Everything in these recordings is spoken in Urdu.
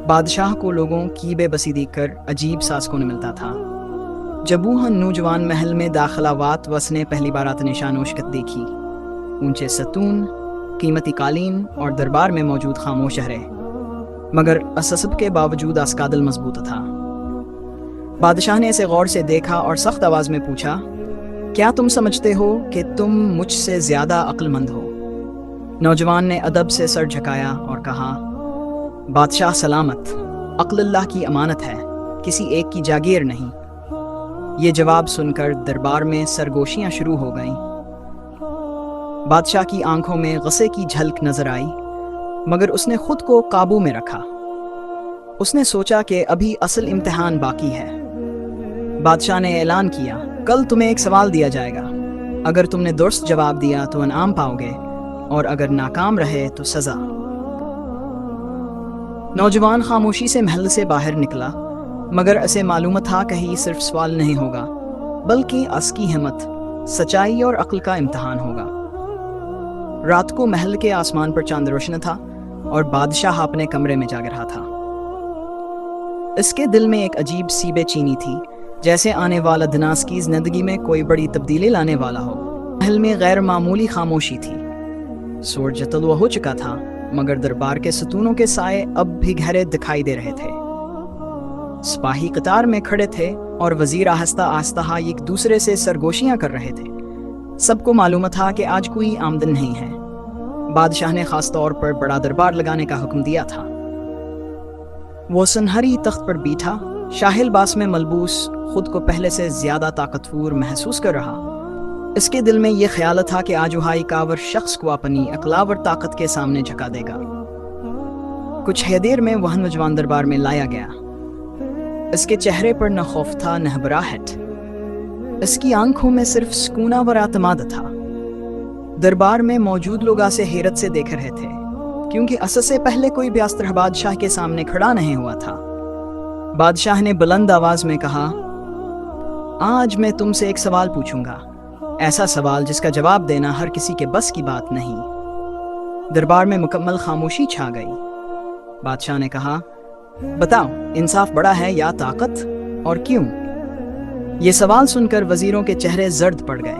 بادشاہ کو لوگوں کی بے بسی دیکھ کر عجیب سا سکون ملتا تھا۔ جب وہ نوجوان محل میں داخلہ وات وس نے پہلی بار نشان وشکت دیکھی، اونچے ستون، قیمتی قالین اور دربار میں موجود خاموش چہرے، مگر اسسب کے باوجود اسکادل مضبوط تھا۔ بادشاہ نے اسے غور سے دیکھا اور سخت آواز میں پوچھا، کیا تم سمجھتے ہو کہ تم مجھ سے زیادہ عقل مند ہو؟ نوجوان نے ادب سے سر جھکایا اور کہا، بادشاہ سلامت، عقل اللہ کی امانت ہے، کسی ایک کی جاگیر نہیں۔ یہ جواب سن کر دربار میں سرگوشیاں شروع ہو گئیں۔ بادشاہ کی آنکھوں میں غصے کی جھلک نظر آئی، مگر اس نے خود کو قابو میں رکھا۔ اس نے سوچا کہ ابھی اصل امتحان باقی ہے۔ بادشاہ نے اعلان کیا، کل تمہیں ایک سوال دیا جائے گا، اگر تم نے درست جواب دیا تو انعام پاؤ گے، اور اگر ناکام رہے تو سزا۔ نوجوان خاموشی سے محل سے باہر نکلا، مگر اسے معلوم تھا کہ یہ صرف سوال نہیں ہوگا، بلکہ اس کی ہمت، سچائی اور عقل کا امتحان ہوگا۔ رات کو محل کے آسمان پر چاند روشن تھا اور بادشاہ اپنے کمرے میں جاگ رہا تھا۔ اس کے دل میں ایک عجیب سی بے چینی تھی، جیسے آنے والا دن اس کی زندگی میں کوئی بڑی تبدیلی لانے والا ہو۔ محل میں غیر معمولی خاموشی تھی۔ سورج طلوع ہو چکا تھا، مگر دربار کے ستونوں کے سائے اب بھی گہرے دکھائی دے رہے تھے۔ سپاہی قطار میں کھڑے تھے اور وزیر آہستہ آہستہ ایک دوسرے سے سرگوشیاں کر رہے تھے۔ سب کو معلوم تھا کہ آج کوئی آمدن نہیں ہے۔ بادشاہ نے خاص طور پر بڑا دربار لگانے کا حکم دیا تھا۔ وہ سنہری تخت پر بیٹھا، شاہی لباس میں ملبوس، خود کو پہلے سے زیادہ طاقتور محسوس کر رہا۔ اس کے دل میں یہ خیال تھا کہ آج وہ کاور شخص کو اپنی اقلاور طاقت کے سامنے جھکا دے گا۔ کچھ ہی دیر میں وہ نوجوان دربار میں لایا گیا۔ اس کے چہرے پر نہ خوف تھا نہ گھبراہٹ، اس کی آنکھوں میں صرف سکون اور اعتماد تھا۔ دربار میں موجود لوگ اسے حیرت سے دیکھ رہے تھے، کیونکہ اس سے پہلے کوئی بھی استر بادشاہ کے سامنے کھڑا نہیں ہوا تھا۔ بادشاہ نے بلند آواز میں کہا، آج میں تم سے ایک سوال پوچھوں گا، ایسا سوال جس کا جواب دینا ہر کسی کے بس کی بات نہیں۔ دربار میں مکمل خاموشی چھا گئی۔ بادشاہ نے کہا، بتاؤ، انصاف بڑا ہے یا طاقت، اور کیوں؟ یہ سوال سن کر وزیروں کے چہرے زرد پڑ گئے۔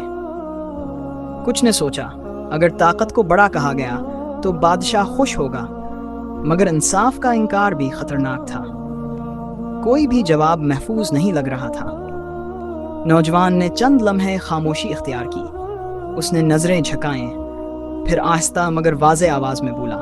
کچھ نے سوچا، اگر طاقت کو بڑا کہا گیا تو بادشاہ خوش ہوگا، مگر انصاف کا انکار بھی خطرناک تھا۔ کوئی بھی جواب محفوظ نہیں لگ رہا تھا۔ نوجوان نے چند لمحے خاموشی اختیار کی۔ اس نے نظریں جھکائیں، پھر آہستہ مگر واضح آواز میں بولا،